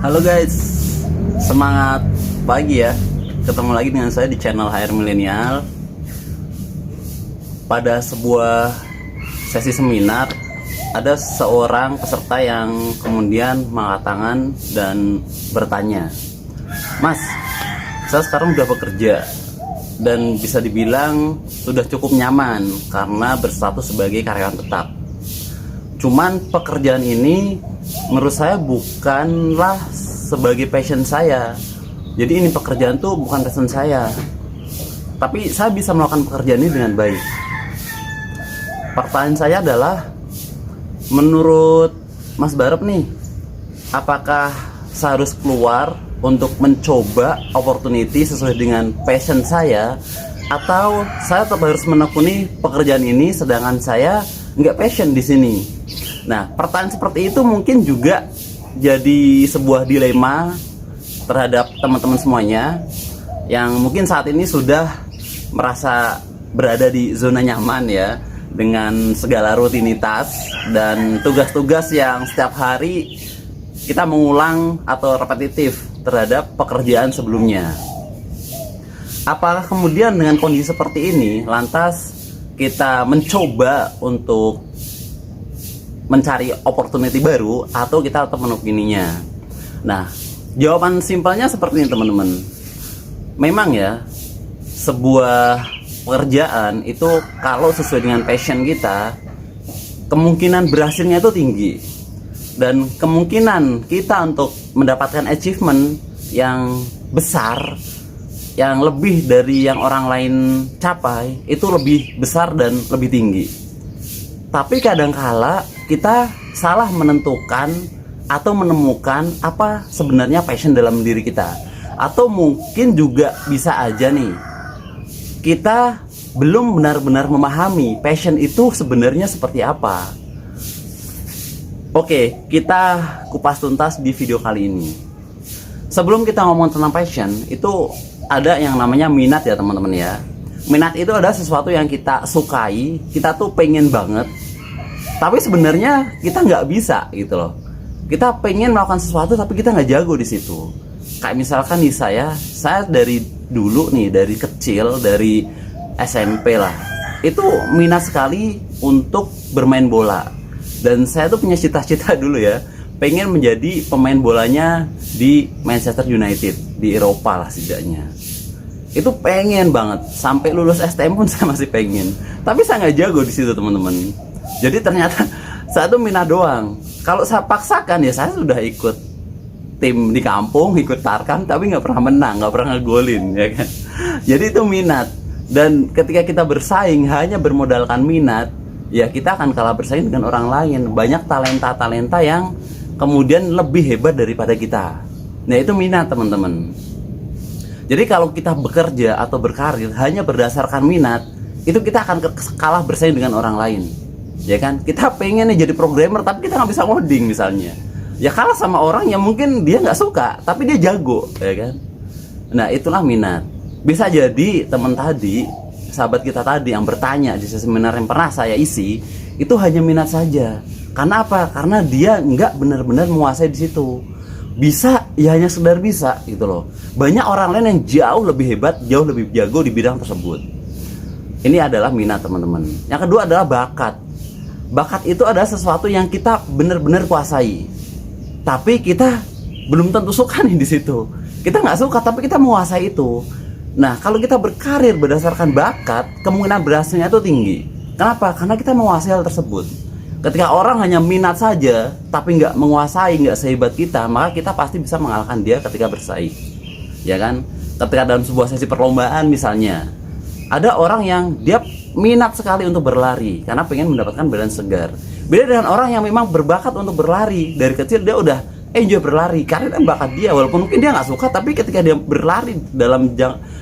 Halo guys, semangat pagi ya. Ketemu lagi dengan saya di channel HR Milenial. Pada sebuah sesi seminar, ada seorang peserta yang kemudian mengangkat tangan dan bertanya, "Mas, saya sekarang udah bekerja dan bisa dibilang sudah cukup nyaman karena berstatus sebagai karyawan tetap. Cuman pekerjaan ini menurut saya bukanlah sebagai passion saya. Jadi ini pekerjaan tuh bukan passion saya. Tapi saya bisa melakukan pekerjaan ini dengan baik." Pertanyaan saya adalah, menurut Mas Barep nih, apakah saya harus keluar untuk mencoba opportunity sesuai dengan passion saya, atau saya tetap harus menekuni pekerjaan ini sedangkan saya nggak passion di sini? Nah, pertanyaan seperti itu mungkin juga jadi sebuah dilema terhadap teman-teman semuanya yang mungkin saat ini sudah merasa berada di zona nyaman ya, dengan segala rutinitas dan tugas-tugas yang setiap hari kita mengulang atau repetitif terhadap pekerjaan sebelumnya. Apakah kemudian dengan kondisi seperti ini lantas kita mencoba untuk mencari opportunity baru atau kita tetap menekuninya? Nah, jawaban simpelnya seperti ini teman-teman. Memang ya, sebuah pekerjaan itu kalau sesuai dengan passion kita, kemungkinan berhasilnya itu tinggi. Dan kemungkinan kita untuk mendapatkan achievement yang besar, yang lebih dari yang orang lain capai, itu lebih besar dan lebih tinggi. Tapi kadangkala kita salah menentukan atau menemukan apa sebenarnya passion dalam diri kita. Atau mungkin juga bisa aja nih, kita belum benar-benar memahami passion itu sebenarnya seperti apa. Oke, kita kupas tuntas di video kali ini. Sebelum kita ngomong tentang passion, itu ada yang namanya minat ya teman-teman ya. Minat itu adalah sesuatu yang kita sukai, kita tuh pengen banget, tapi sebenarnya kita nggak bisa gitu loh. Kita pengen melakukan sesuatu tapi kita nggak jago di situ. Kayak misalkan nih saya dari dulu nih, dari kecil, dari SMP lah, itu minat sekali untuk bermain bola. Dan saya tuh punya cita-cita dulu ya, pengen menjadi pemain bolanya di Manchester United, di Eropa lah setidaknya. Itu pengen banget, sampai lulus STM pun saya masih pengen. Tapi saya nggak jago di situ teman-teman. Jadi ternyata saya tuh minat doang. Kalau saya paksakan ya saya sudah ikut tim di kampung, ikut tarkam, tapi nggak pernah menang, nggak pernah ngegolin ya kan. Jadi itu minat. Dan ketika kita bersaing hanya bermodalkan minat, ya kita akan kalah bersaing dengan orang lain. Banyak talenta-talenta yang kemudian lebih hebat daripada kita. Nah itu minat teman-teman. Jadi kalau kita bekerja atau berkarir hanya berdasarkan minat, itu kita akan kalah bersaing dengan orang lain, ya kan. Kita pengen nih jadi programmer tapi kita nggak bisa ngoding misalnya, ya kalah sama orang yang mungkin dia nggak suka tapi dia jago, ya kan. Nah itulah minat. Bisa jadi teman tadi, sahabat kita tadi yang bertanya di seminar yang pernah saya isi, itu hanya minat saja. Karena apa? Karena dia nggak benar-benar menguasai di situ. Bisa, ya hanya sekedar bisa gitu loh. Banyak orang lain yang jauh lebih hebat, jauh lebih jago di bidang tersebut. Ini adalah minat teman-teman. Yang kedua adalah bakat. Bakat itu adalah sesuatu yang kita benar-benar kuasai, tapi kita belum tentu suka nih di situ. Kita nggak suka tapi kita menguasai itu. Nah kalau kita berkarir berdasarkan bakat, kemungkinan berhasilnya itu tinggi. Kenapa? Karena kita menguasai hal tersebut. Ketika orang hanya minat saja tapi nggak menguasai, nggak sehebat kita, maka kita pasti bisa mengalahkan dia ketika bersaing, ya kan. Ketika dalam sebuah sesi perlombaan misalnya, ada orang yang dia minat sekali untuk berlari karena pengen mendapatkan badan segar. Beda dengan orang yang memang berbakat untuk berlari, dari kecil dia udah enjoy berlari karena bakat dia, walaupun mungkin dia nggak suka, tapi ketika dia berlari dalam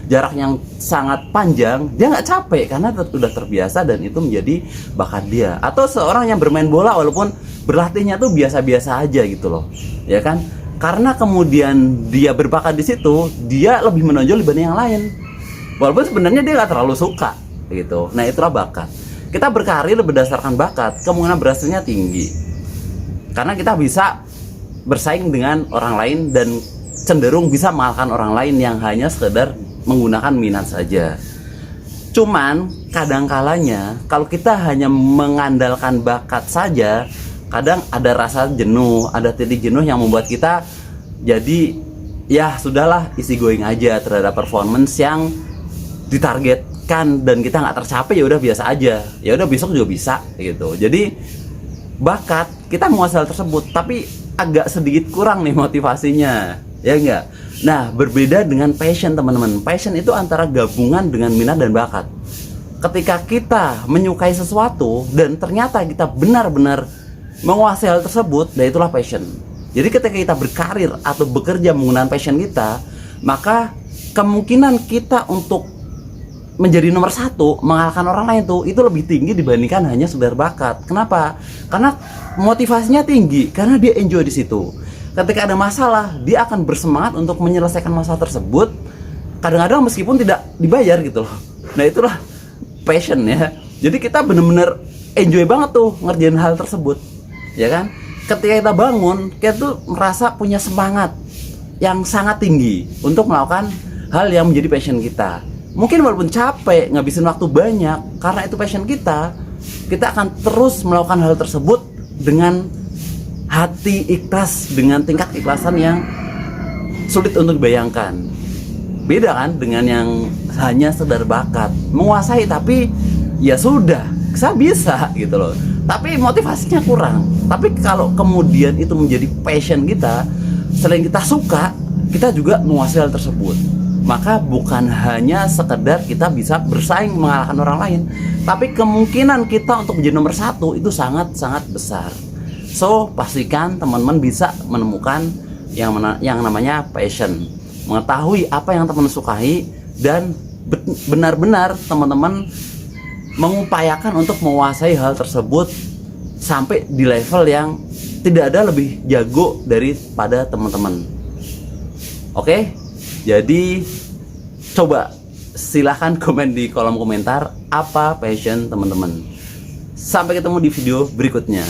jarak yang sangat panjang, dia nggak capek karena sudah terbiasa dan itu menjadi bakat dia. Atau seorang yang bermain bola walaupun berlatihnya tuh biasa-biasa aja gitu loh, ya kan. Karena kemudian dia berbakat di situ, dia lebih menonjol dibanding yang lain, walaupun sebenarnya dia nggak terlalu suka gitu. Nah itulah bakat. Kita berkarir berdasarkan bakat, kemungkinan berhasilnya tinggi karena kita bisa bersaing dengan orang lain dan cenderung bisa mengalahkan orang lain yang hanya sekedar menggunakan minat saja. Cuman kadang-kalanya kalau kita hanya mengandalkan bakat saja, kadang ada rasa jenuh, ada titik jenuh yang membuat kita jadi ya sudahlah, easy going aja terhadap performance yang ditargetkan dan kita nggak tercapai, ya udah biasa aja, ya udah besok juga bisa gitu. Jadi bakat kita menguasai hal tersebut, tapi agak sedikit kurang nih motivasinya, ya enggak? Nah, berbeda dengan passion, teman-teman. Passion itu antara gabungan dengan minat dan bakat. Ketika kita menyukai sesuatu dan ternyata kita benar-benar menguasai hal tersebut, nah itulah passion. Jadi ketika kita berkarir atau bekerja menggunakan passion kita, maka kemungkinan kita untuk menjadi nomor satu, mengalahkan orang lain itu lebih tinggi dibandingkan hanya sekedar bakat. Kenapa? Karena motivasinya tinggi, karena dia enjoy di situ. Ketika ada masalah, dia akan bersemangat untuk menyelesaikan masalah tersebut, kadang-kadang meskipun tidak dibayar gitu loh. Nah itulah passion ya. Jadi kita bener-bener enjoy banget tuh ngerjain hal tersebut, ya kan? Ketika kita bangun, kita tuh merasa punya semangat yang sangat tinggi untuk melakukan hal yang menjadi passion kita. Mungkin walaupun capek, ngabisin waktu banyak, karena itu passion kita akan terus melakukan hal tersebut dengan hati ikhlas, dengan tingkat keikhlasan yang sulit untuk dibayangkan. Beda kan dengan yang hanya sekedar bakat, menguasai tapi ya sudah, saya bisa gitu loh, tapi motivasinya kurang. Tapi kalau kemudian itu menjadi passion kita, selain kita suka, kita juga menguasai hal tersebut, maka bukan hanya sekedar kita bisa bersaing mengalahkan orang lain, tapi kemungkinan kita untuk menjadi nomor satu itu sangat-sangat besar. So, pastikan teman-teman bisa menemukan yang namanya passion, mengetahui apa yang teman sukai, dan benar-benar teman-teman mengupayakan untuk menguasai hal tersebut sampai di level yang tidak ada lebih jago daripada teman-teman. Oke? Jadi coba silahkan komen di kolom komentar apa passion teman-teman. Sampai ketemu di video berikutnya.